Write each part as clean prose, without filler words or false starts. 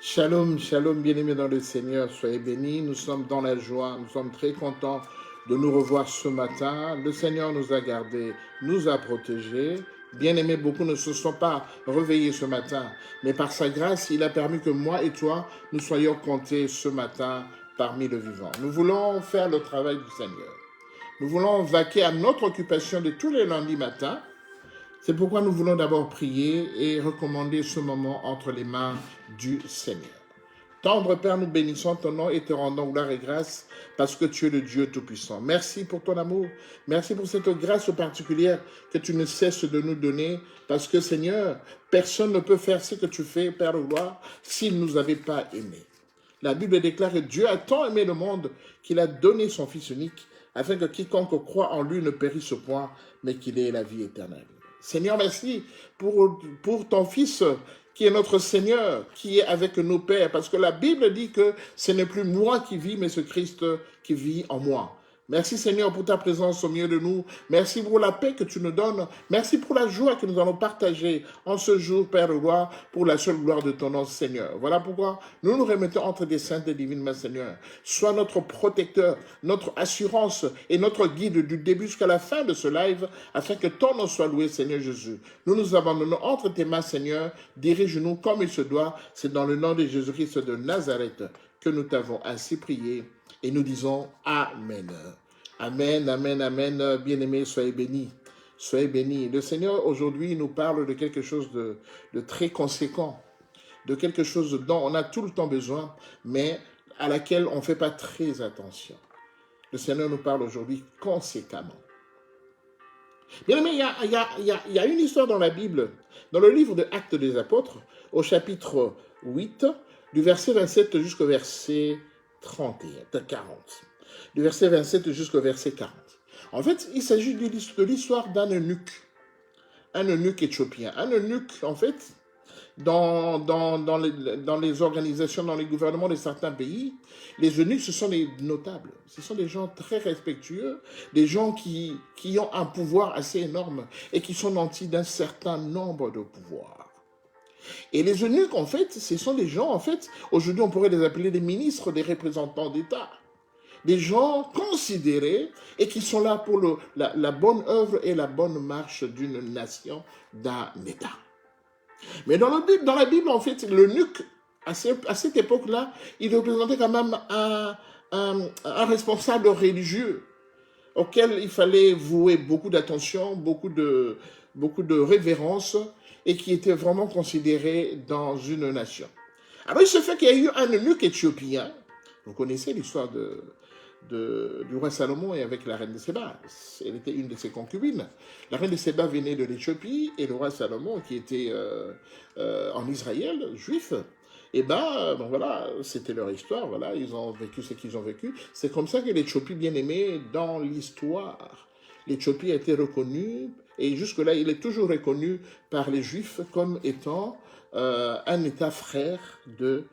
Shalom, shalom, bien-aimés dans le Seigneur, soyez bénis. Nous sommes dans la joie, nous sommes très contents de nous revoir ce matin. Le Seigneur nous a gardés, nous a protégés. Bien-aimés, beaucoup ne se sont pas réveillés ce matin, mais par sa grâce, il a permis que moi et toi, nous soyons comptés ce matin parmi le vivant. Nous voulons faire le travail du Seigneur. Nous voulons vaquer à notre occupation de tous les lundis matins. C'est pourquoi nous voulons d'abord prier et recommander ce moment entre les mains du Seigneur. Tendre Père, nous bénissons ton nom et te rendons gloire et grâce parce que tu es le Dieu Tout-Puissant. Merci pour ton amour. Merci pour cette grâce particulière que tu ne cesses de nous donner parce que Seigneur, personne ne peut faire ce que tu fais, Père de gloire, s'il ne nous avait pas aimés. La Bible déclare que Dieu a tant aimé le monde qu'il a donné son Fils unique afin que quiconque croit en lui ne périsse point, mais qu'il ait la vie éternelle. Seigneur, merci pour ton Fils qui est notre Seigneur, qui est avec nous, Père, parce que la Bible dit que ce n'est plus moi qui vis, mais ce Christ qui vit en moi. Merci Seigneur pour ta présence au milieu de nous. Merci pour la paix que tu nous donnes. Merci pour la joie que nous allons partager en ce jour, Père de gloire, pour la seule gloire de ton nom, Seigneur. Voilà pourquoi nous nous remettons entre des saintes et divines mains, Seigneur. Sois notre protecteur, notre assurance et notre guide du début jusqu'à la fin de ce live, afin que ton nom soit loué, Seigneur Jésus. Nous nous abandonnons entre tes mains, Seigneur. Dirige-nous comme il se doit. C'est dans le nom de Jésus-Christ de Nazareth que nous t'avons ainsi prié. Et nous disons Amen. Amen, Amen, Amen. Bien-aimés, soyez bénis. Soyez bénis. Le Seigneur, aujourd'hui, nous parle de quelque chose de très conséquent, de quelque chose dont on a tout le temps besoin, mais à laquelle on ne fait pas très attention. Le Seigneur nous parle aujourd'hui conséquemment. Bien-aimés, il y a une histoire dans la Bible, dans le livre de Actes des Apôtres, au chapitre 8, du verset 27 jusqu'au verset 40. Du verset 27 jusqu'au verset 40. En fait, il s'agit de l'histoire d'un eunuque éthiopien. Un eunuque, en fait, dans les organisations, dans les gouvernements de certains pays, les eunuques, ce sont des notables. Ce sont des gens très respectueux, des gens qui ont un pouvoir assez énorme et qui sont nantis d'un certain nombre de pouvoirs. Et les eunuques, en fait, ce sont des gens, en fait, aujourd'hui on pourrait les appeler des ministres, des représentants d'État. Des gens considérés et qui sont là pour la bonne œuvre et la bonne marche d'une nation, d'un État. Mais dans la Bible, en fait, l'eunuque, à cette époque-là, il représentait quand même un responsable religieux auquel il fallait vouer beaucoup d'attention, beaucoup de révérence, et qui était vraiment considéré dans une nation. Alors il se fait qu'il y a eu un eunuque éthiopien. Vous connaissez l'histoire du roi Salomon et avec la reine de Séba. Elle était une de ses concubines. La reine de Séba venait de l'Éthiopie et le roi Salomon, qui était en Israël, juif, et ben voilà, c'était leur histoire, voilà, ils ont vécu ce qu'ils ont vécu. C'est comme ça que l'Éthiopie, bien aimée dans l'histoire, l'Éthiopie a été reconnue, et jusque-là, il est toujours reconnu par les Juifs comme étant un État frère de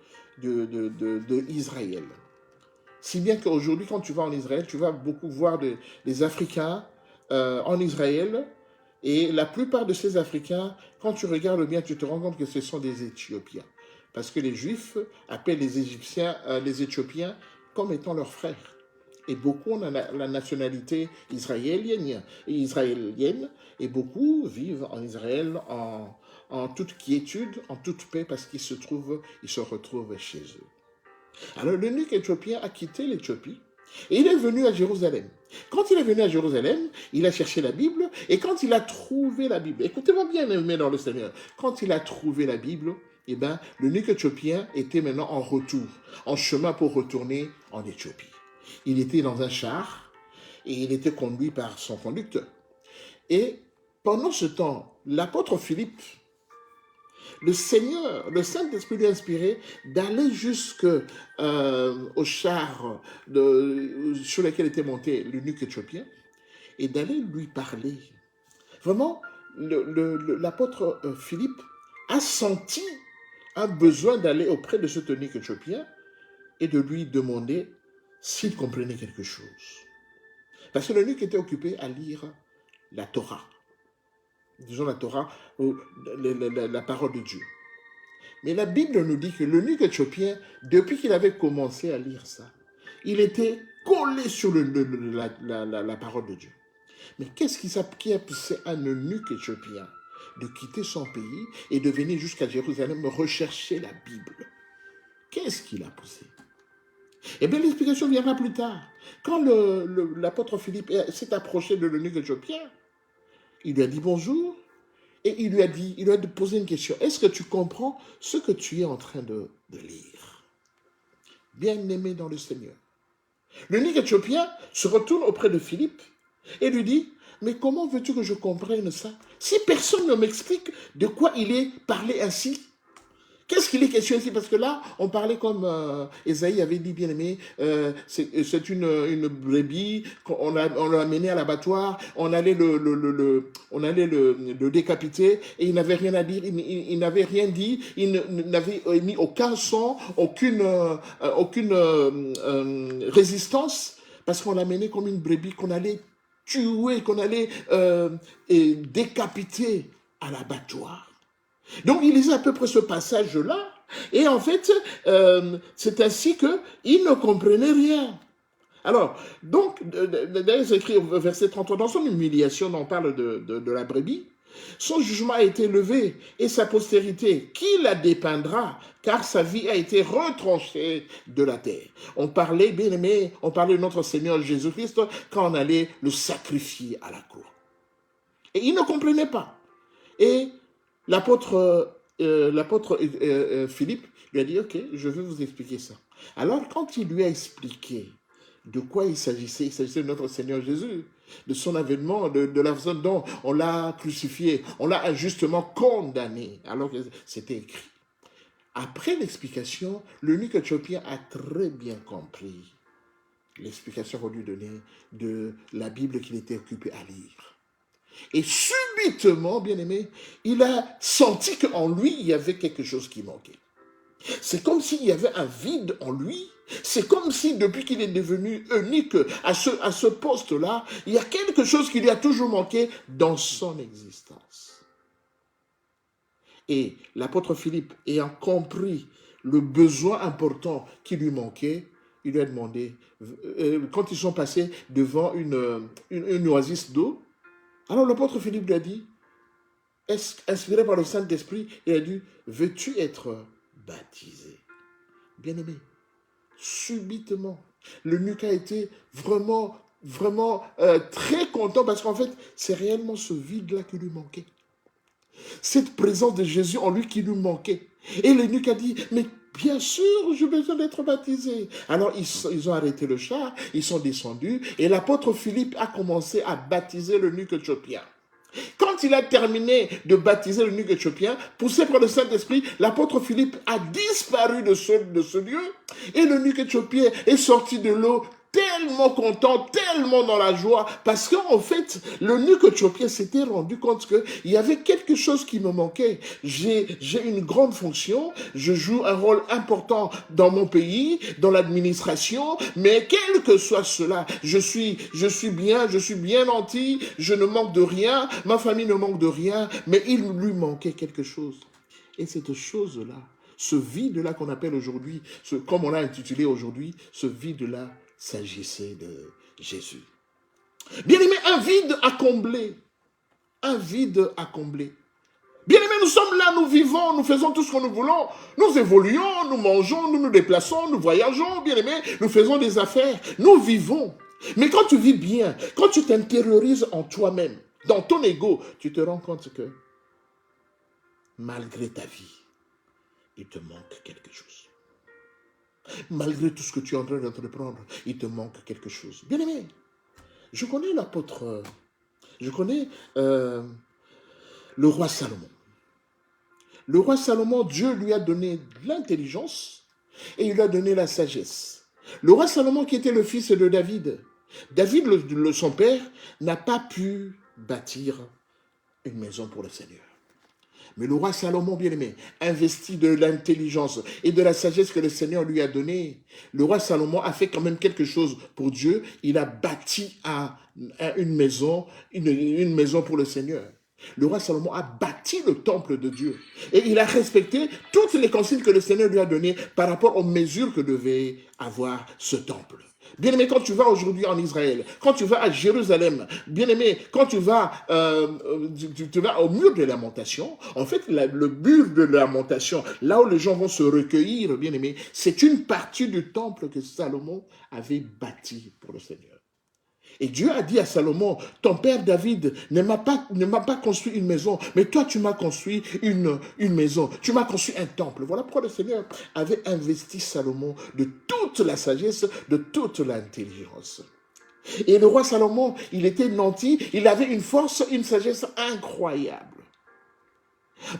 Israël. Si bien qu'aujourd'hui, quand tu vas en Israël, tu vas beaucoup voir des Africains en Israël, et la plupart de ces Africains, quand tu regardes bien, tu te rends compte que ce sont des Éthiopiens. Parce que les Juifs appellent les Éthiopiens comme étant leurs frères. Et beaucoup ont la nationalité israélienne, et beaucoup vivent en Israël en toute quiétude, en toute paix, parce qu'ils se retrouvent chez eux. Alors l'eunuque éthiopien a quitté l'Éthiopie et il est venu à Jérusalem. Quand il est venu à Jérusalem, il a cherché la Bible, et quand il a trouvé la Bible, écoutez-moi bien, aimé dans le Seigneur, quand il a trouvé la Bible, eh ben, l'eunuque éthiopien était maintenant en retour, en chemin pour retourner en Éthiopie. Il était dans un char et il était conduit par son conducteur. Et pendant ce temps, l'apôtre Philippe, le Seigneur, le Saint-Esprit lui a inspiré d'aller jusqu'au char sur lequel était monté l'eunuque éthiopien et d'aller lui parler. Vraiment, l'apôtre Philippe a senti un besoin d'aller auprès de ce eunuque éthiopien et de lui demander s'il comprenait quelque chose. Parce que l'eunuque était occupé à lire la Torah. Disons la Torah, ou la parole de Dieu. Mais la Bible nous dit que l'eunuque éthiopien, depuis qu'il avait commencé à lire ça, il était collé sur la parole de Dieu. Mais qu'est-ce qui a poussé un eunuque éthiopien de quitter son pays et de venir jusqu'à Jérusalem rechercher la Bible? Qu'est-ce qui l'a poussé? Eh bien, l'explication viendra plus tard. Quand l'apôtre Philippe s'est approché de l'eunuque éthiopien, il lui a dit bonjour et il lui a posé une question. Est-ce que tu comprends ce que tu es en train de lire? Bien-aimé dans le Seigneur. L'eunuque éthiopien se retourne auprès de Philippe et lui dit, mais comment veux-tu que je comprenne ça si personne ne m'explique de quoi il est parlé ainsi? Qu'est-ce qu'il est question ici? Parce que là, on parlait comme Esaïe avait dit, bien aimé, c'est une brebis, on l'a amené à l'abattoir, on allait le décapiter, et il n'avait rien à dire, il n'avait rien dit, il n'avait émis aucun son, aucune résistance, parce qu'on l'a amené comme une brebis qu'on allait tuer, qu'on allait décapiter à l'abattoir. Donc, il lisait à peu près ce passage-là, et en fait, c'est ainsi qu'il ne comprenait rien. Alors, donc, d'ailleurs, c'est écrit au verset 33, dans son humiliation, on parle de la brebis, son jugement a été levé, et sa postérité, qui la dépeindra, car sa vie a été retranchée de la terre. On parlait, bien aimé, on parlait de notre Seigneur Jésus-Christ quand on allait le sacrifier à la cour. Et il ne comprenait pas. Et l'apôtre Philippe lui a dit, ok, je vais vous expliquer ça. Alors, quand il lui a expliqué de quoi il s'agissait de notre Seigneur Jésus, de son avènement, de la façon dont on l'a crucifié, on l'a injustement condamné, alors que c'était écrit. Après l'explication, l'eunuque éthiopien a très bien compris l'explication qu'on lui donnait de la Bible qu'il était occupé à lire. Et subitement, bien aimé, il a senti qu'en lui, il y avait quelque chose qui manquait. C'est comme s'il y avait un vide en lui. C'est comme si, depuis qu'il est devenu eunuque à ce poste-là, il y a quelque chose qui lui a toujours manqué dans son existence. Et l'apôtre Philippe, ayant compris le besoin important qui lui manquait, il lui a demandé, quand ils sont passés devant une oasis d'eau, alors l'apôtre Philippe lui a dit, inspiré par le Saint-Esprit, il a dit, veux-tu être baptisé? Bien-aimé, subitement, l'eunuque a été vraiment très content parce qu'en fait, c'est réellement ce vide-là qui lui manquait. Cette présence de Jésus en lui qui lui manquait. Et l'eunuque a dit, mais bien sûr, j'ai besoin d'être baptisé. Alors, ils ont arrêté le char, ils sont descendus, et l'apôtre Philippe a commencé à baptiser l'eunuque éthiopien. Quand il a terminé de baptiser l'eunuque éthiopien, poussé par le Saint-Esprit, l'apôtre Philippe a disparu de ce lieu, et l'eunuque éthiopien est sorti de l'eau tellement content, tellement dans la joie, parce qu'en fait, l'eunuque éthiopien s'était rendu compte qu'il y avait quelque chose qui me manquait. J'ai une grande fonction, je joue un rôle important dans mon pays, dans l'administration, mais quel que soit cela, je suis bien nanti, je ne manque de rien, ma famille ne manque de rien, mais il lui manquait quelque chose. Et cette chose-là, ce vide-là qu'on appelle aujourd'hui, comme on l'a intitulé aujourd'hui, ce vide-là, s'agissait de Jésus. Bien-aimé, un vide à combler. Un vide à combler. Bien-aimé, nous sommes là, nous vivons, nous faisons tout ce que nous voulons. Nous évoluons, nous mangeons, nous nous déplaçons, nous voyageons, bien-aimé, nous faisons des affaires. Nous vivons. Mais quand tu vis bien, quand tu t'intériorises en toi-même, dans ton ego, tu te rends compte que malgré ta vie, il te manque quelque chose. Malgré tout ce que tu es en train d'entreprendre, il te manque quelque chose. Bien aimé, je connais l'apôtre, je connais le roi Salomon. Le roi Salomon, Dieu lui a donné l'intelligence et il lui a donné la sagesse. Le roi Salomon qui était le fils de David, son père, n'a pas pu bâtir une maison pour le Seigneur. Mais le roi Salomon, bien-aimé, investi de l'intelligence et de la sagesse que le Seigneur lui a donnée, le roi Salomon a fait quand même quelque chose pour Dieu. Il a bâti une maison pour le Seigneur. Le roi Salomon a bâti le temple de Dieu. Et il a respecté toutes les consignes que le Seigneur lui a données par rapport aux mesures que devait avoir ce temple. Bien-aimé, quand tu vas aujourd'hui en Israël, quand tu vas à Jérusalem, bien-aimé, quand tu vas au mur de lamentation, en fait, le mur de lamentation, là où les gens vont se recueillir, bien-aimé, c'est une partie du temple que Salomon avait bâti pour le Seigneur. Et Dieu a dit à Salomon, ton père David ne m'a pas construit une maison, mais toi tu m'as construit une maison, tu m'as construit un temple. Voilà pourquoi le Seigneur avait investi Salomon de toute la sagesse, de toute l'intelligence. Et le roi Salomon, il était nanti, il avait une force, une sagesse incroyable.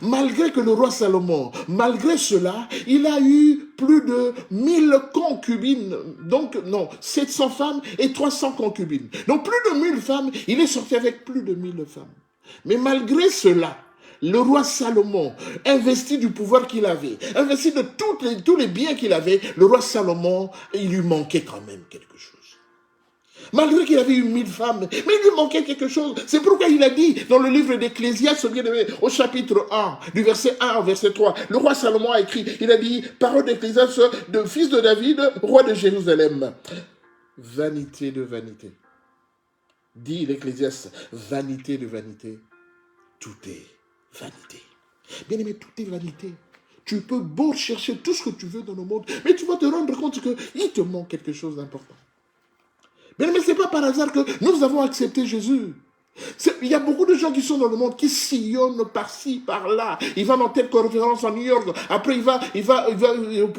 Malgré que le roi Salomon, malgré cela, il a eu plus de 1000 concubines, donc non, 700 femmes et 300 concubines. Donc plus de 1000 femmes, il est sorti avec plus de 1000 femmes. Mais malgré cela, le roi Salomon, investi du pouvoir qu'il avait, investi de tous les biens qu'il avait, le roi Salomon, il lui manquait quand même quelque chose. Malgré qu'il avait eu 1000 femmes, mais il lui manquait quelque chose. C'est pourquoi il a dit dans le livre d'Ecclésiaste, au chapitre 1, du verset 1 au verset 3, le roi Salomon a écrit, il a dit, parole d'Ecclésiaste, de fils de David, roi de Jérusalem. Vanité de vanité. Dit l'Ecclésiaste, vanité de vanité, tout est vanité. Bien aimé, tout est vanité. Tu peux beau chercher tout ce que tu veux dans le monde, mais tu vas te rendre compte qu'il te manque quelque chose d'important. Mais ce n'est pas par hasard que nous avons accepté Jésus. Il y a beaucoup de gens qui sont dans le monde, qui sillonnent par-ci, par-là. Il va dans telle conférence en New York. Après, il va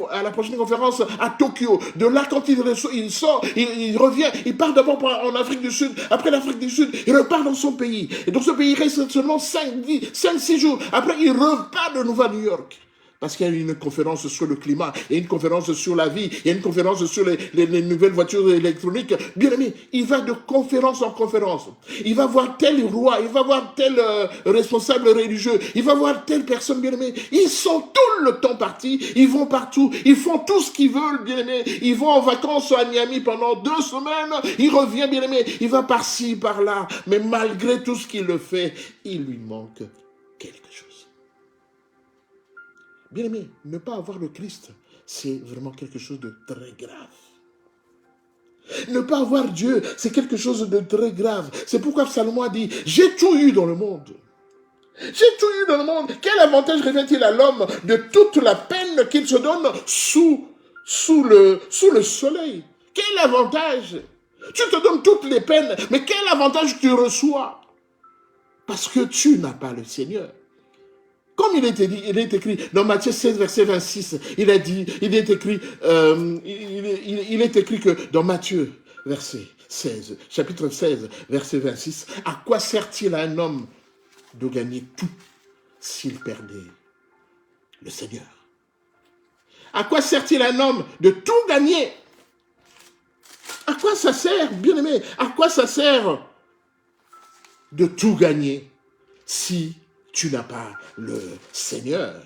à la prochaine conférence à Tokyo. De là, quand il sort, il revient. Il part d'abord en Afrique du Sud. Après l'Afrique du Sud, il repart dans son pays. Et dans ce pays, il reste seulement 5-6 jours. Après, il repart de nouveau à New York. Parce qu'il y a une conférence sur le climat, il y a une conférence sur la vie, il y a une conférence sur les nouvelles voitures électroniques. Bien aimé, il va de conférence en conférence. Il va voir tel roi, il va voir tel responsable religieux, il va voir telle personne, bien aimé. Ils sont tout le temps partis, ils vont partout, ils font tout ce qu'ils veulent, bien aimé. Ils vont en vacances à Miami pendant 2 semaines, il revient, bien aimé. Il va par-ci, par-là. Mais malgré tout ce qu'il le fait, il lui manque quelque chose. Bien aimé, ne pas avoir le Christ, c'est vraiment quelque chose de très grave. Ne pas avoir Dieu, c'est quelque chose de très grave. C'est pourquoi Salomon a dit, j'ai tout eu dans le monde. J'ai tout eu dans le monde. Quel avantage revient-il à l'homme de toute la peine qu'il se donne sous le soleil? Quel avantage? Tu te donnes toutes les peines, mais quel avantage tu reçois? Parce que tu n'as pas le Seigneur. Comme il est écrit dans Matthieu 16, verset 26, il est écrit que dans Matthieu, chapitre 16, verset 26, à quoi sert-il à un homme de gagner tout s'il perdait le Seigneur? À quoi sert-il à un homme de tout gagner? À quoi ça sert, bien-aimé? À quoi ça sert de tout gagner si tu n'as pas le Seigneur?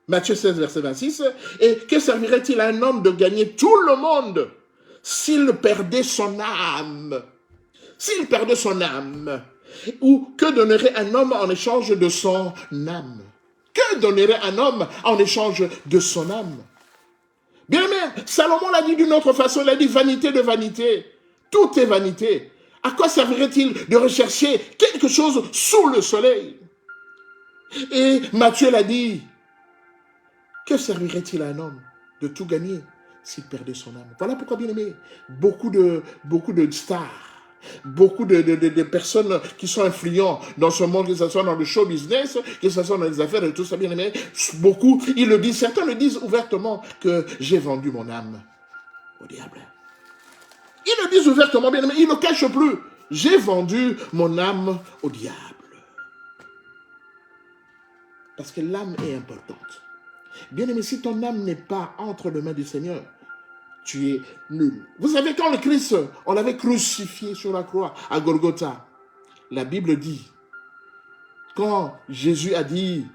Matthieu 16, verset 26. Et que servirait-il à un homme de gagner tout le monde s'il perdait son âme? S'il perdait son âme. Ou que donnerait un homme en échange de son âme? Que donnerait un homme en échange de son âme? Bien aimé, Salomon l'a dit d'une autre façon, il a dit vanité de vanité. Tout est vanité. À quoi servirait-il de rechercher quelque chose sous le soleil? Et Matthieu l'a dit, que servirait-il à un homme de tout gagner s'il perdait son âme? Voilà pourquoi, bien aimé, beaucoup de stars, beaucoup de personnes qui sont influents dans ce monde, que ce soit dans le show business, que ce soit dans les affaires et tout ça, bien aimé, beaucoup, ils le disent, certains le disent ouvertement que j'ai vendu mon âme au diable. Ils le disent ouvertement, bien aimé, ils ne le cachent plus. J'ai vendu mon âme au diable. Parce que l'âme est importante. Bien aimé, si ton âme n'est pas entre les mains du Seigneur, tu es nul. Vous savez, quand le Christ, on l'avait crucifié sur la croix à Golgotha, la Bible dit, quand Jésus a dit,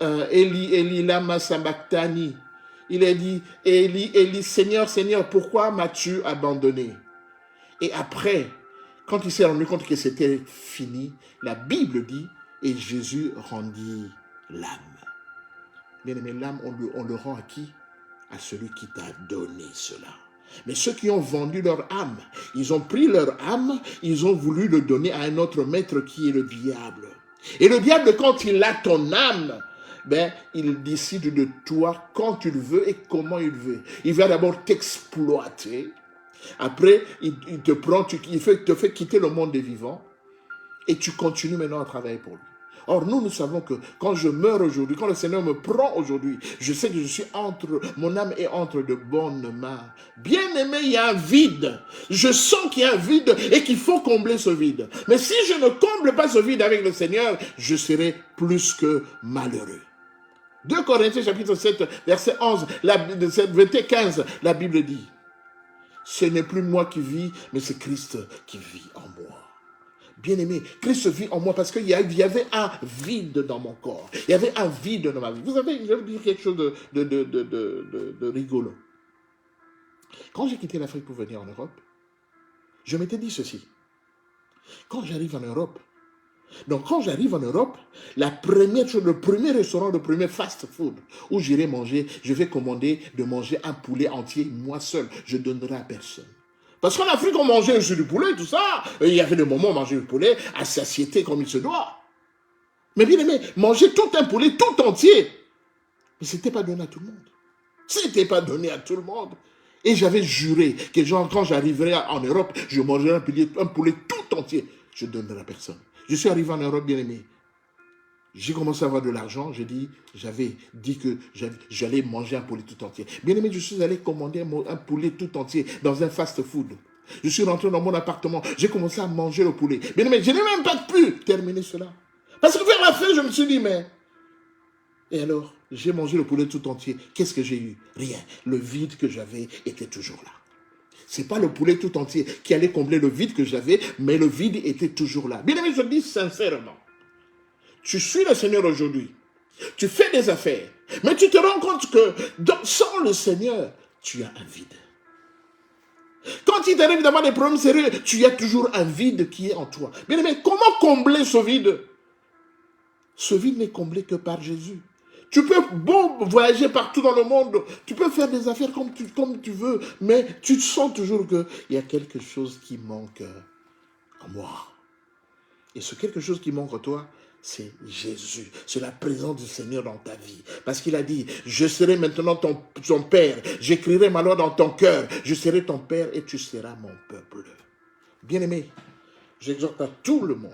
Eli, Eli, lama sabachthani, il a dit, Eli, Eli, Seigneur, Seigneur, pourquoi m'as-tu abandonné? Et après, quand il s'est rendu compte que c'était fini, la Bible dit Et Jésus rendit l'âme. Bien-aimé, l'âme, on le rend à qui? À celui qui t'a donné cela. Mais ceux qui ont vendu leur âme, ils ont pris leur âme, ils ont voulu le donner à un autre maître qui est le diable. Et le diable, quand il a ton âme, ben, il décide de toi quand tu le veux et comment il veut. Il va d'abord t'exploiter. Après, il te prend, il te fait quitter le monde des vivants et tu continues maintenant à travailler pour lui. Or, nous savons que quand je meurs aujourd'hui, quand le Seigneur me prend aujourd'hui, je sais que mon âme est entre de bonnes mains. Bien aimé, il y a un vide. Je sens qu'il y a un vide et qu'il faut combler ce vide. Mais si je ne comble pas ce vide avec le Seigneur, je serai plus que malheureux. 2 Corinthiens chapitre 7, verset 11, verset 15, la Bible dit, ce n'est plus moi qui vis, mais c'est Christ qui vit en moi. Bien-aimé, Christ vit en moi parce qu'il y avait un vide dans mon corps. Il y avait un vide dans ma vie. Vous savez, je vais vous dire quelque chose de rigolo. Quand j'ai quitté l'Afrique pour venir en Europe, je m'étais dit ceci. Quand j'arrive en Europe, la première chose, le premier restaurant, le premier fast-food où j'irai manger, je vais commander de manger un poulet entier, moi seul. Je ne donnerai à personne. Parce qu'en Afrique, on mangeait aussi du poulet, tout ça. Et il y avait des moments où on mangeait du poulet à satiété comme il se doit. Mais bien aimé, manger tout un poulet tout entier, mais ce n'était pas donné à tout le monde. Ce n'était pas donné à tout le monde. Et j'avais juré que quand j'arriverai en Europe, je mangerai un poulet tout entier. Je ne donnerai à personne. Je suis arrivé en Europe, bien aimé. J'ai commencé à avoir de l'argent. J'avais dit que j'allais manger un poulet tout entier. Bien aimé, je suis allé commander un poulet tout entier dans un fast-food. Je suis rentré dans mon appartement. J'ai commencé à manger le poulet. Bien aimé, je n'ai même pas pu terminer cela. Parce que vers la fin, je me suis dit, mais... Et alors, j'ai mangé le poulet tout entier. Qu'est-ce que j'ai eu? Rien. Le vide que j'avais était toujours là. Ce n'est pas le poulet tout entier qui allait combler le vide que j'avais, mais le vide était toujours là. Bien aimé, je le dis sincèrement. Tu suis le Seigneur aujourd'hui. Tu fais des affaires. Mais tu te rends compte que sans le Seigneur, tu as un vide. Quand il t'arrive d'avoir des problèmes sérieux, tu as toujours un vide qui est en toi. Bien aimé, comment combler ce vide? Ce vide n'est comblé que par Jésus. Tu peux voyager partout dans le monde, tu peux faire des affaires comme tu veux, mais tu sens toujours qu'il y a quelque chose qui manque en moi. Et ce quelque chose qui manque en toi, c'est Jésus. C'est la présence du Seigneur dans ta vie. Parce qu'il a dit, je serai maintenant ton Père. J'écrirai ma loi dans ton cœur. Je serai ton Père et tu seras mon peuple. Bien-aimé, j'exhorte à tout le monde,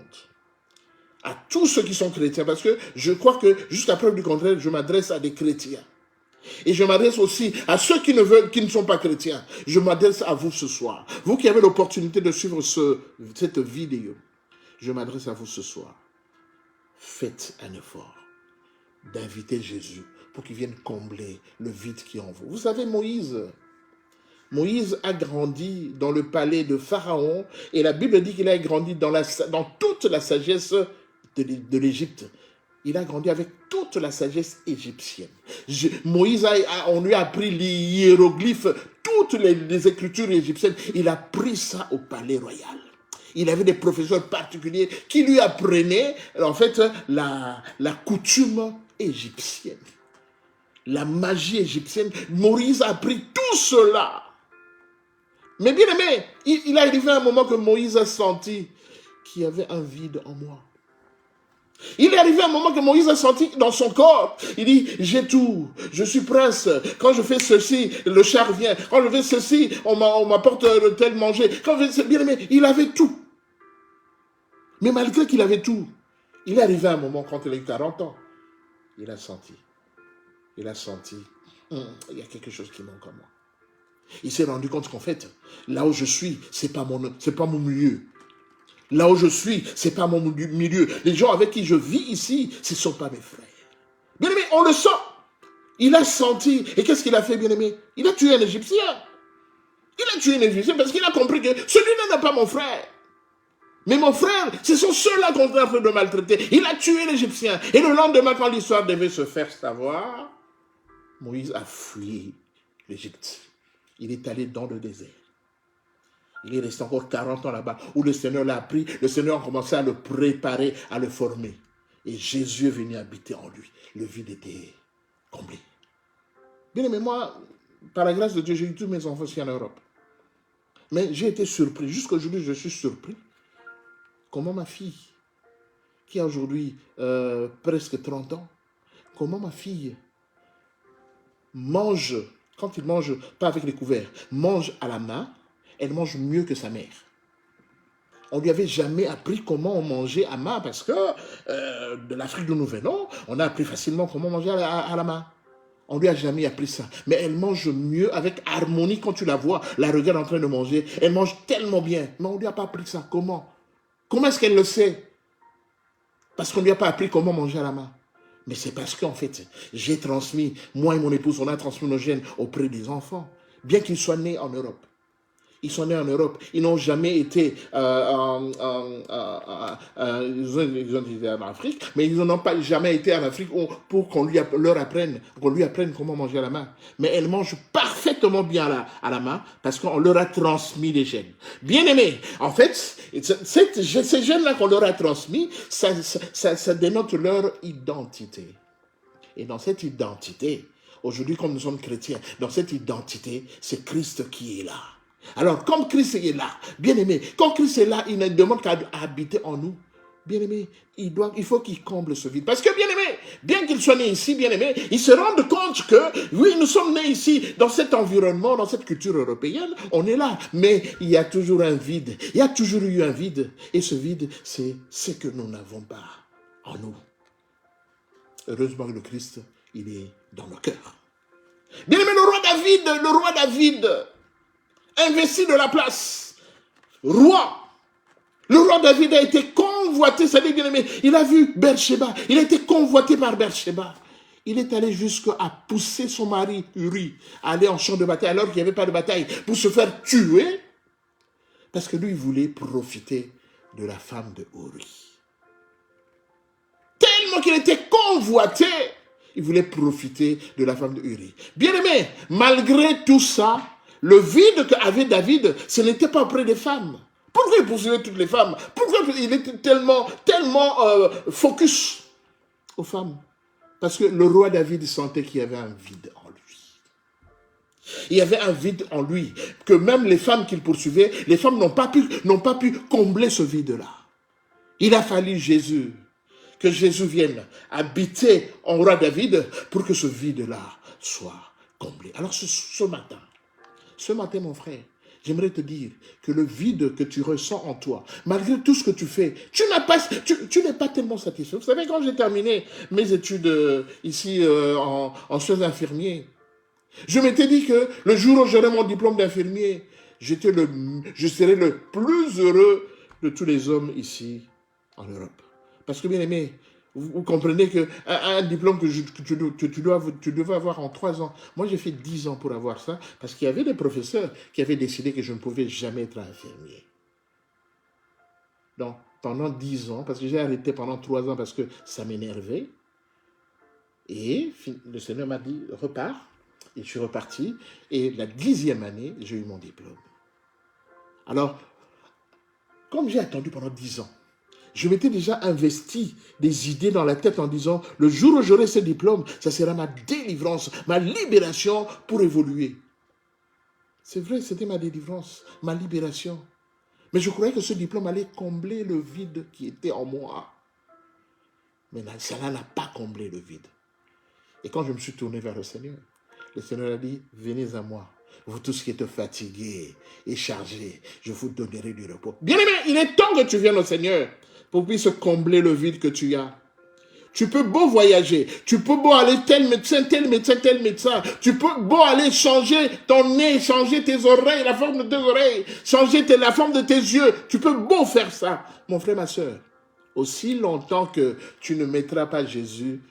à tous ceux qui sont chrétiens, parce que je crois que, jusqu'à preuve du contraire, je m'adresse à des chrétiens. Et je m'adresse aussi à ceux qui ne sont pas chrétiens. Je m'adresse à vous ce soir. Vous qui avez l'opportunité de suivre cette vidéo, je m'adresse à vous ce soir. Faites un effort d'inviter Jésus pour qu'il vienne combler le vide qui est en vous. Vous savez, Moïse a grandi dans le palais de Pharaon et la Bible dit qu'il a grandi dans toute la sagesse de l'Égypte. Il a grandi avec toute la sagesse égyptienne. Moïse, on lui a appris les hiéroglyphes, toutes les écritures égyptiennes. Il a appris ça au palais royal. Il avait des professeurs particuliers qui lui apprenaient, en fait, la coutume égyptienne. La magie égyptienne. Moïse a appris tout cela. Mais bien aimé, il est arrivé un moment que Moïse a senti qu'il y avait un vide en moi. Il est arrivé un moment que Moïse a senti dans son corps. Il dit, j'ai tout, je suis prince. Quand je fais ceci, le char vient. Quand je fais ceci, on m'apporte tel manger. Quand je fais bien aimé, il avait tout. Mais malgré qu'il avait tout, il est arrivé un moment quand il a eu 40 ans. Il a senti, il y a quelque chose qui manque en moi. Il s'est rendu compte qu'en fait, là où je suis, c'est pas mon milieu. Là où je suis, c'est pas mon milieu. Les gens avec qui je vis ici, ce ne sont pas mes frères. Bien aimé, on le sent. Il a senti. Et qu'est-ce qu'il a fait, bien aimé? Il a tué un Égyptien. Il a tué un Égyptien parce qu'il a compris que celui-là n'est pas mon frère. Mais mon frère, ce sont ceux-là qu'on est en train de maltraiter. Il a tué l'Égyptien. Et le lendemain, quand l'histoire devait se faire savoir, Moïse a fui l'Égypte. Il est allé dans le désert. Il est resté encore 40 ans là-bas, où le Seigneur l'a pris. Le Seigneur a commencé à le préparer, à le former. Et Jésus est venu habiter en lui. Le vide était comblé. Bien aimé, moi, par la grâce de Dieu, j'ai eu tous mes enfants ici en Europe. Mais j'ai été surpris. Jusqu'à aujourd'hui, je suis surpris. Comment ma fille, qui a aujourd'hui presque 30 ans, comment ma fille mange, quand il mange, pas avec les couverts, mange à la main, elle mange mieux que sa mère. On ne lui avait jamais appris comment on mangeait à main parce que de l'Afrique d'où nous venons, on a appris facilement comment manger à la main. On ne lui a jamais appris ça. Mais elle mange mieux avec harmonie quand tu la vois, la regarde en train de manger. Elle mange tellement bien. Mais on ne lui a pas appris ça. Comment? Comment est-ce qu'elle le sait? Parce qu'on ne lui a pas appris comment manger à la main. Mais c'est parce qu'en fait, j'ai transmis, moi et mon épouse, on a transmis nos gènes auprès des enfants. Bien qu'ils soient nés en Europe. Ils sont nés en Europe. Ils n'ont jamais été ils ont été en Afrique, mais ils n'ont pas jamais été en Afrique pour qu'on lui apprenne comment manger à la main. Mais elles mangent parfaitement bien à la main parce qu'on leur a transmis les gènes. Bien aimé, en fait, ces gènes-là qu'on leur a transmis, ça dénote leur identité. Et dans cette identité, aujourd'hui, comme nous sommes chrétiens, dans cette identité, c'est Christ qui est là. Alors, comme Christ est là, bien-aimé, quand Christ est là, il ne demande qu'à habiter en nous. Bien-aimé, il faut qu'il comble ce vide. Parce que, bien-aimé, bien qu'il soit né ici, bien-aimé, il se rende compte que, oui, nous sommes nés ici, dans cet environnement, dans cette culture européenne, on est là. Mais il y a toujours un vide. Il y a toujours eu un vide. Et ce vide, c'est ce que nous n'avons pas en nous. Heureusement que le Christ, il est dans nos cœurs. Bien-aimé, le roi David, investi de la place, roi. Le roi David a été convoité, ça dit bien aimé, il a vu Beersheba, il a été convoité par Beersheba. Il est allé jusqu'à pousser son mari Uri à aller en champ de bataille alors qu'il n'y avait pas de bataille pour se faire tuer parce que lui il voulait profiter de la femme de Uri. Tellement qu'il était convoité, il voulait profiter de la femme de Uri. Bien aimé, malgré tout ça, le vide qu'avait David, ce n'était pas auprès des femmes. Pourquoi il poursuivait toutes les femmes? Pourquoi il était tellement focus aux femmes? Parce que le roi David sentait qu'il y avait un vide en lui. Il y avait un vide en lui, que même les femmes qu'il poursuivait, les femmes n'ont pas pu combler ce vide-là. Il a fallu Jésus, que Jésus vienne habiter en roi David pour que ce vide-là soit comblé. Alors ce matin, mon frère, j'aimerais te dire que le vide que tu ressens en toi, malgré tout ce que tu fais, tu n'es pas tellement satisfait. Vous savez, quand j'ai terminé mes études ici en soins infirmiers, je m'étais dit que le jour où j'aurai mon diplôme d'infirmier, je serai le plus heureux de tous les hommes ici en Europe. Parce que bien aimé, vous comprenez qu'un diplôme que tu devais avoir en 3 ans, moi j'ai fait 10 ans pour avoir ça, parce qu'il y avait des professeurs qui avaient décidé que je ne pouvais jamais être infirmier. Donc pendant 10 ans, parce que j'ai arrêté pendant 3 ans parce que ça m'énervait, et le Seigneur m'a dit, repars, et je suis reparti, et la 10e année, j'ai eu mon diplôme. Alors, comme j'ai attendu pendant 10 ans, je m'étais déjà investi des idées dans la tête en disant, le jour où j'aurai ce diplôme, ça sera ma délivrance, ma libération pour évoluer. C'est vrai, c'était ma délivrance, ma libération. Mais je croyais que ce diplôme allait combler le vide qui était en moi. Mais cela n'a pas comblé le vide. Et quand je me suis tourné vers le Seigneur a dit, venez à moi. Vous tous qui êtes fatigués et chargés, je vous donnerai du repos. Bien-aimé, il est temps que tu viennes au Seigneur pour qu'il puisse combler le vide que tu as. Tu peux beau voyager, tu peux beau aller tel médecin, tu peux beau aller changer ton nez, changer tes oreilles, la forme de tes oreilles, changer la forme de tes yeux, tu peux beau faire ça. Mon frère, ma soeur, aussi longtemps que tu ne mettras pas Jésus,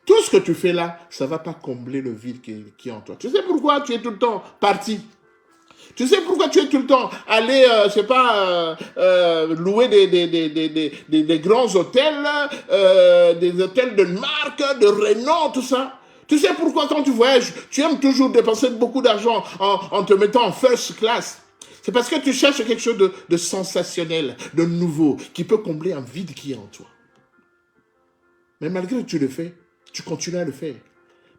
tout ce que tu fais là, ça ne va pas combler le vide qui est en toi. Tu sais pourquoi tu es tout le temps parti? Tu sais pourquoi tu es tout le temps allé, louer des grands hôtels, des hôtels de marque, de renom, tout ça? Tu sais pourquoi quand tu voyages, tu aimes toujours dépenser beaucoup d'argent en te mettant en first class? C'est parce que tu cherches quelque chose de sensationnel, de nouveau, qui peut combler un vide qui est en toi. Mais malgré que tu le fais, tu continues à le faire.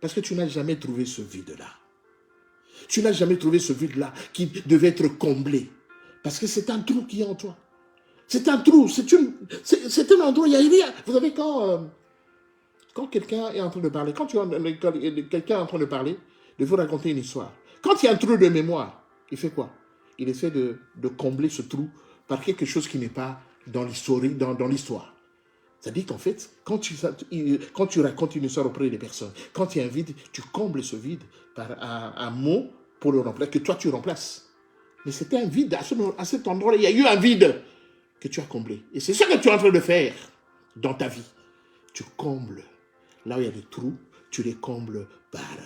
Parce que tu n'as jamais trouvé ce vide-là. Tu n'as jamais trouvé ce vide-là qui devait être comblé. Parce que c'est un trou qui est en toi. C'est un trou, c'est un endroit, il n'y a rien. Vous savez, quand quelqu'un est en train de parler, quand quelqu'un est en train de parler, de vous raconter une histoire. Quand il y a un trou de mémoire, il fait quoi? Il essaie de combler ce trou par quelque chose qui n'est pas dans l'histoire. C'est-à-dire qu'en fait, quand tu racontes une histoire auprès des personnes, quand il y a un vide, tu combles ce vide par un mot pour le remplacer, que toi tu remplaces. Mais c'était un vide, à cet endroit-là, il y a eu un vide que tu as comblé. Et c'est ça que tu es en train de faire dans ta vie. Tu combles. Là où il y a des trous, tu les combles par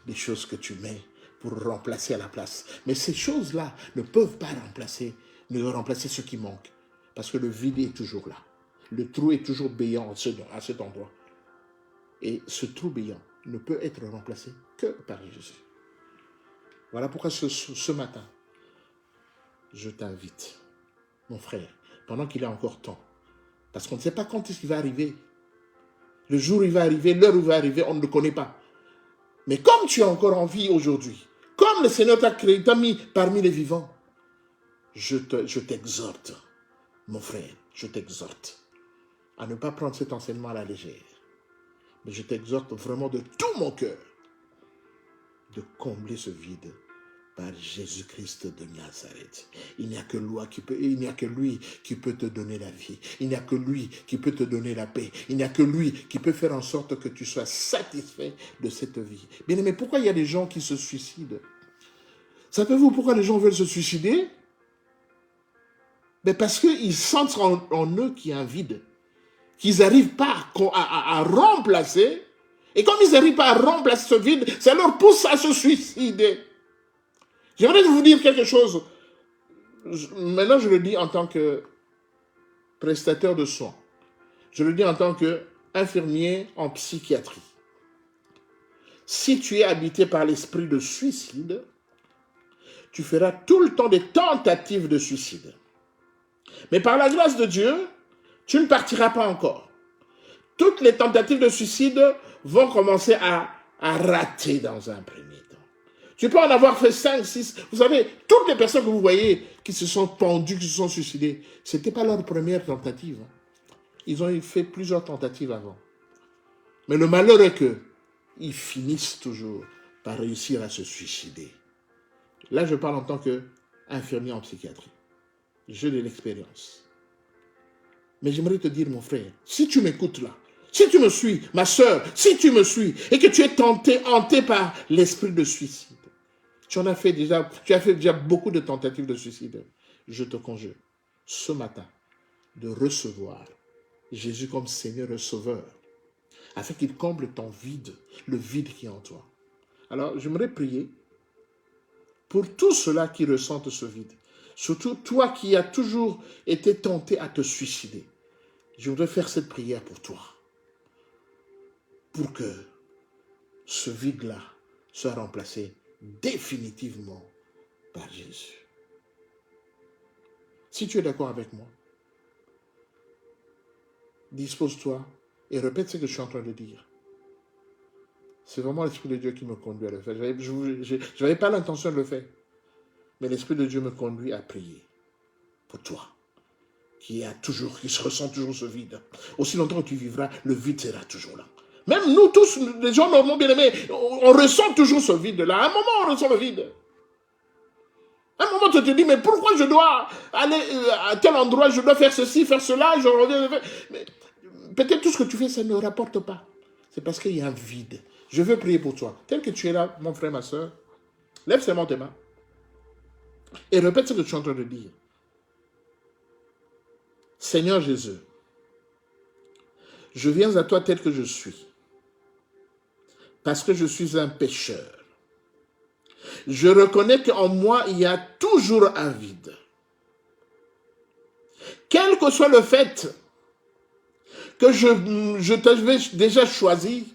des choses que tu mets pour remplacer à la place. Mais ces choses-là ne peuvent pas remplacer ce qui manque. Parce que le vide est toujours là. Le trou est toujours béant à cet endroit. Et ce trou béant ne peut être remplacé que par Jésus. Voilà pourquoi ce matin, je t'invite, mon frère, pendant qu'il a encore temps. Parce qu'on ne sait pas quand est-ce qu'il va arriver. Le jour où il va arriver, l'heure où il va arriver, on ne le connaît pas. Mais comme tu es encore en vie aujourd'hui, comme le Seigneur t'a mis parmi les vivants, je t'exhorte, mon frère, je t'exhorte à ne pas prendre cet enseignement à la légère. Mais je t'exhorte vraiment de tout mon cœur de combler ce vide par Jésus-Christ de Nazareth. Il n'y a que lui qui peut te donner la vie. Il n'y a que lui qui peut te donner la paix. Il n'y a que lui qui peut faire en sorte que tu sois satisfait de cette vie. Bien aimé, pourquoi il y a des gens qui se suicident? Savez-vous pourquoi les gens veulent se suicider? Mais parce qu'ils sentent en eux qu'il y a un vide, qu'ils n'arrivent pas à remplacer. Et comme ils n'arrivent pas à remplacer ce vide, ça leur pousse à se suicider. J'aimerais vous dire quelque chose. Maintenant, je le dis en tant que prestataire de soins. Je le dis en tant qu'infirmier en psychiatrie. Si tu es habité par l'esprit de suicide, tu feras tout le temps des tentatives de suicide. Mais par la grâce de Dieu, tu ne partiras pas encore. Toutes les tentatives de suicide vont commencer à rater dans un premier temps. Tu peux en avoir fait 5, 6. Vous savez, toutes les personnes que vous voyez qui se sont pendues, qui se sont suicidées, ce n'était pas leur première tentative. Ils ont fait plusieurs tentatives avant. Mais le malheur est qu'ils finissent toujours par réussir à se suicider. Là, je parle en tant qu'infirmier en psychiatrie. J'ai de l'expérience. Mais j'aimerais te dire, mon frère, si tu m'écoutes là, si tu me suis, ma soeur, si tu me suis, et que tu es hanté par l'esprit de suicide, tu as fait déjà beaucoup de tentatives de suicide, je te conjure, ce matin, de recevoir Jésus comme Seigneur et Sauveur, afin qu'il comble ton vide, le vide qui est en toi. Alors, j'aimerais prier pour tous ceux-là qui ressentent ce vide, surtout toi qui as toujours été tenté à te suicider. Je voudrais faire cette prière pour toi, pour que ce vide-là soit remplacé définitivement par Jésus. Si tu es d'accord avec moi, dispose-toi et répète ce que je suis en train de dire. C'est vraiment l'Esprit de Dieu qui me conduit à le faire. Je n'avais pas l'intention de le faire, mais l'Esprit de Dieu me conduit à prier pour toi, qui se ressent toujours ce vide. Aussi longtemps que tu vivras, le vide sera toujours là. Même nous tous, les gens normaux bien-aimés, on ressent toujours ce vide-là. À un moment, on ressent le vide. À un moment, tu te dis, mais pourquoi je dois aller à tel endroit, je dois faire ceci, faire cela, je reviens. Mais peut-être tout ce que tu fais, ça ne rapporte pas. C'est parce qu'il y a un vide. Je veux prier pour toi. Tel que tu es là, mon frère, ma soeur, lève seulement tes mains et répète ce que tu es en train de dire. Seigneur Jésus, je viens à toi tel que je suis, parce que je suis un pécheur. Je reconnais qu'en moi, il y a toujours un vide. Quel que soit le fait que je t'avais déjà choisi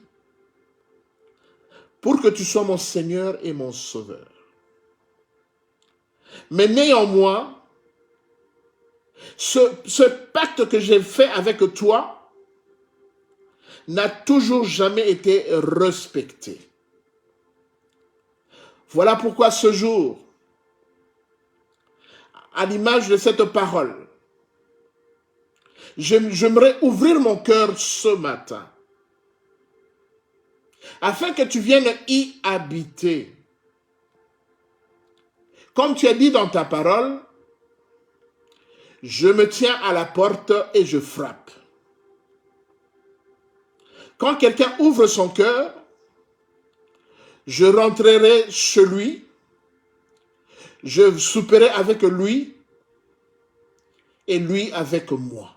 pour que tu sois mon Seigneur et mon Sauveur. Mais néanmoins, ce pacte que j'ai fait avec toi n'a toujours jamais été respecté. Voilà pourquoi ce jour, à l'image de cette parole, j'aimerais ouvrir mon cœur ce matin, afin que tu viennes y habiter. Comme tu as dit dans ta parole, je me tiens à la porte et je frappe. Quand quelqu'un ouvre son cœur, je rentrerai chez lui, je souperai avec lui et lui avec moi.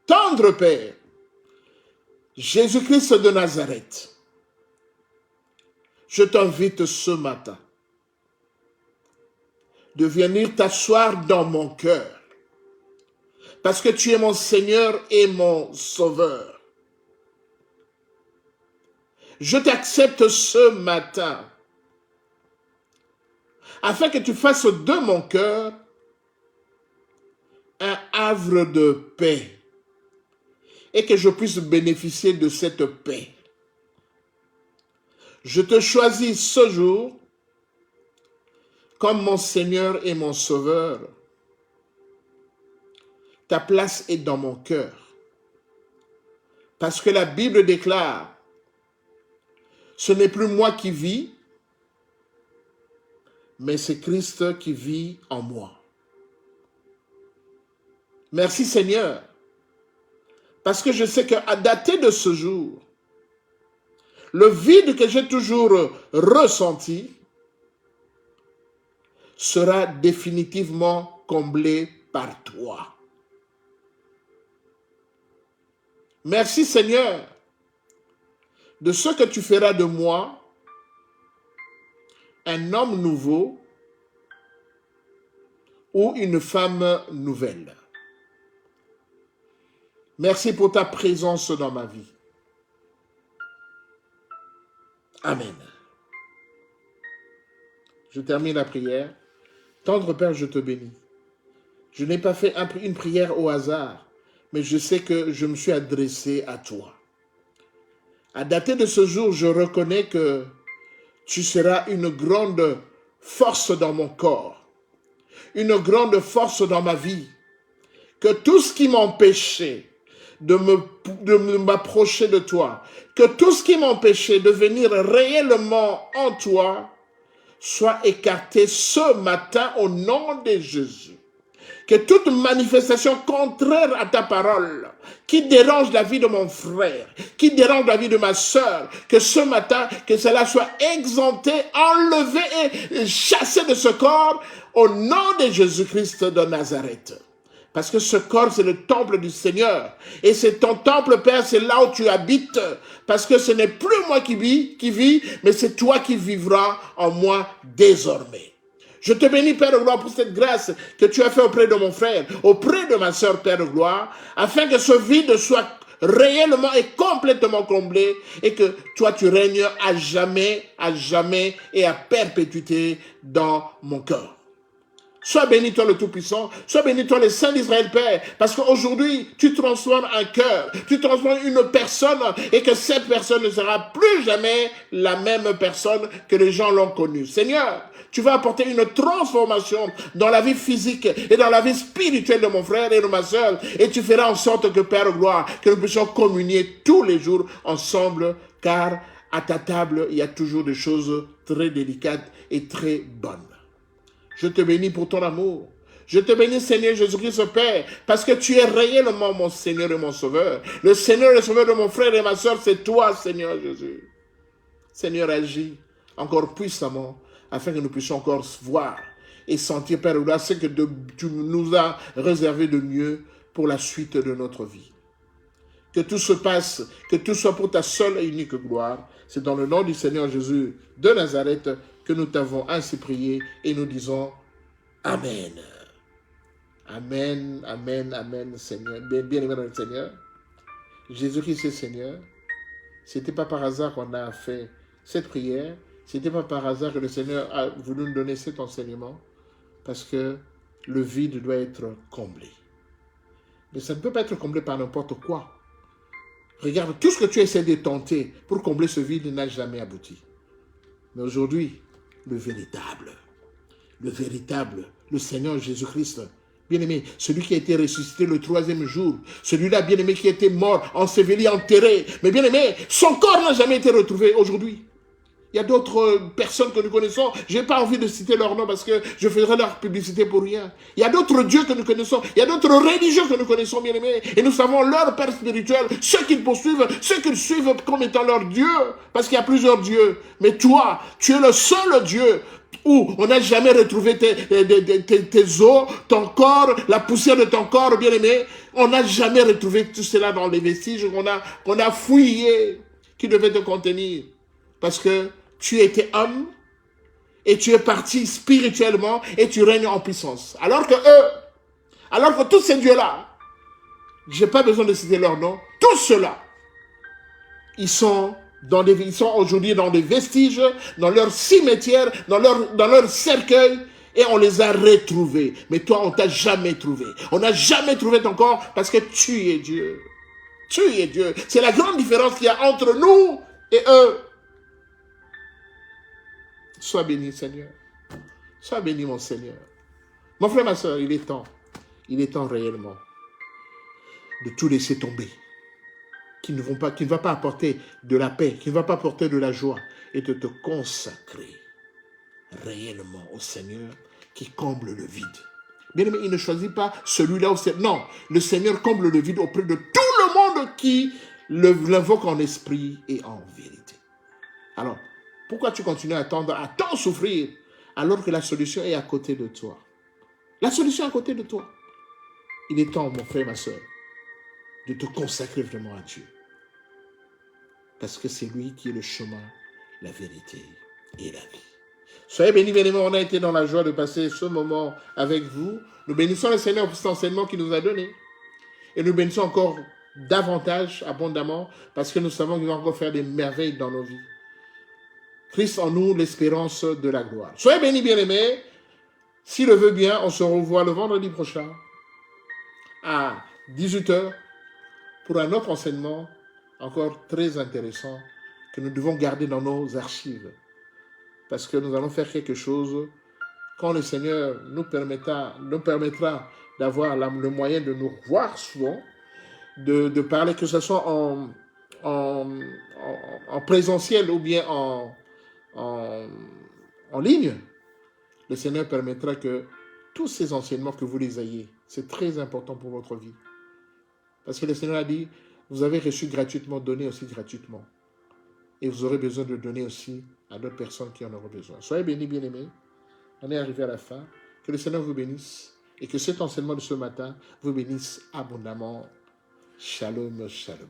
Tendre Père, Jésus-Christ de Nazareth, je t'invite ce matin de venir t'asseoir dans mon cœur, parce que tu es mon Seigneur et mon Sauveur. Je t'accepte ce matin, afin que tu fasses de mon cœur un havre de paix, et que je puisse bénéficier de cette paix. Je te choisis ce jour comme mon Seigneur et mon Sauveur. Ta place est dans mon cœur. Parce que la Bible déclare, ce n'est plus moi qui vis, mais c'est Christ qui vit en moi. Merci Seigneur, parce que je sais qu'à dater de ce jour, le vide que j'ai toujours ressenti sera définitivement comblé par toi. Merci Seigneur de ce que tu feras de moi un homme nouveau ou une femme nouvelle. Merci pour ta présence dans ma vie. Amen. Je termine la prière. Tendre Père, je te bénis. Je n'ai pas fait une prière au hasard, mais je sais que je me suis adressé à toi. À dater de ce jour, je reconnais que tu seras une grande force dans mon corps, une grande force dans ma vie, que tout ce qui m'empêchait de m'approcher de toi, que tout ce qui m'empêchait de venir réellement en toi soit écarté ce matin au nom de Jésus. Que toute manifestation contraire à ta parole, qui dérange la vie de mon frère, qui dérange la vie de ma sœur, que ce matin, que cela soit exempté, enlevé et chassé de ce corps au nom de Jésus-Christ de Nazareth. Parce que ce corps, c'est le temple du Seigneur. Et c'est ton temple, Père, c'est là où tu habites. Parce que ce n'est plus moi qui vis, mais c'est toi qui vivras en moi désormais. Je te bénis, Père de gloire, pour cette grâce que tu as fait auprès de mon frère, auprès de ma sœur, Père de gloire, afin que ce vide soit réellement et complètement comblé et que toi, tu règnes à jamais et à perpétuité dans mon cœur. Sois béni toi le Tout-Puissant, sois béni toi le Saint d'Israël Père, parce qu'aujourd'hui tu transformes un cœur, tu transformes une personne et que cette personne ne sera plus jamais la même personne que les gens l'ont connue. Seigneur, tu vas apporter une transformation dans la vie physique et dans la vie spirituelle de mon frère et de ma sœur, et tu feras en sorte que Père gloire, que nous puissions communier tous les jours ensemble, car à ta table il y a toujours des choses très délicates et très bonnes. Je te bénis pour ton amour. Je te bénis, Seigneur Jésus-Christ, Père, parce que tu es réellement mon Seigneur et mon Sauveur. Le Seigneur et le Sauveur de mon frère et ma soeur, c'est toi, Seigneur Jésus. Seigneur, agis encore puissamment, afin que nous puissions encore voir et sentir, Père, ce que tu nous as réservé de mieux pour la suite de notre vie. Que tout se passe, que tout soit pour ta seule et unique gloire. C'est dans le nom du Seigneur Jésus de Nazareth que nous t'avons ainsi prié et nous disons Amen. Amen, Amen, Amen, Seigneur. Bien aimé dans le Seigneur. Jésus-Christ est Seigneur. Ce n'était pas par hasard qu'on a fait cette prière. Ce n'était pas par hasard que le Seigneur a voulu nous donner cet enseignement. Parce que le vide doit être comblé. Mais ça ne peut pas être comblé par n'importe quoi. Regarde, tout ce que tu essaies de tenter pour combler ce vide n'a jamais abouti. Mais aujourd'hui, le véritable, le Seigneur Jésus-Christ, bien-aimé, celui qui a été ressuscité le 3e jour, celui-là, bien-aimé, qui a été mort, enseveli, enterré, mais bien-aimé, son corps n'a jamais été retrouvé aujourd'hui. Il y a d'autres personnes que nous connaissons, je n'ai pas envie de citer leur nom parce que je ferai leur publicité pour rien. Il y a d'autres dieux que nous connaissons, il y a d'autres religieux que nous connaissons, bien-aimés, et nous savons leur père spirituel, ceux qu'ils poursuivent, ceux qu'ils suivent comme étant leur Dieu, parce qu'il y a plusieurs dieux. Mais toi, tu es le seul Dieu où on n'a jamais retrouvé tes os, ton corps, la poussière de ton corps, bien-aimé. On n'a jamais retrouvé tout cela dans les vestiges qu'on a fouillés, qui devaient te contenir. Parce que tu étais homme et tu es parti spirituellement et tu règnes en puissance. Alors que tous ces dieux-là, je n'ai pas besoin de citer leur nom, tous ceux-là, ils sont aujourd'hui dans des vestiges, dans leur cimetière, dans leur cercueil, et on les a retrouvés. Mais toi, on ne t'a jamais trouvé. On n'a jamais trouvé ton corps parce que tu es Dieu. Tu es Dieu. C'est la grande différence qu'il y a entre nous et eux. Sois béni, Seigneur. Sois béni, mon Seigneur. Mon frère, ma soeur, il est temps réellement de tout laisser tomber, qui ne va pas apporter de la paix, qui ne va pas apporter de la joie, et de te consacrer réellement au Seigneur qui comble le vide. Bien aimé, il ne choisit pas celui-là. Non, le Seigneur comble le vide auprès de tout le monde qui l'invoque en esprit et en vérité. Alors, pourquoi tu continues à attendre, à tant souffrir, alors que la solution est à côté de toi? La solution est à côté de toi. Il est temps, mon frère, ma soeur, de te consacrer vraiment à Dieu. Parce que c'est lui qui est le chemin, la vérité et la vie. Soyez bénis, bien-aimés, on a été dans la joie de passer ce moment avec vous. Nous bénissons le Seigneur pour cet enseignement qu'il nous a donné. Et nous bénissons encore davantage, abondamment, parce que nous savons qu'il va encore faire des merveilles dans nos vies. Christ en nous, l'espérance de la gloire. Soyez bénis, bien-aimés. S'il le veut bien, on se revoit le vendredi prochain à 18h pour un autre enseignement encore très intéressant que nous devons garder dans nos archives. Parce que nous allons faire quelque chose quand le Seigneur nous permettra d'avoir le moyen de nous voir souvent, de parler, que ce soit en présentiel ou bien en ligne. Le Seigneur permettra que tous ces enseignements que vous les ayez, c'est très important pour votre vie. Parce que le Seigneur a dit, vous avez reçu gratuitement, donnez aussi gratuitement. Et vous aurez besoin de donner aussi à d'autres personnes qui en auront besoin. Soyez bénis, bien-aimés. On est arrivé à la fin. Que le Seigneur vous bénisse et que cet enseignement de ce matin vous bénisse abondamment. Shalom, shalom.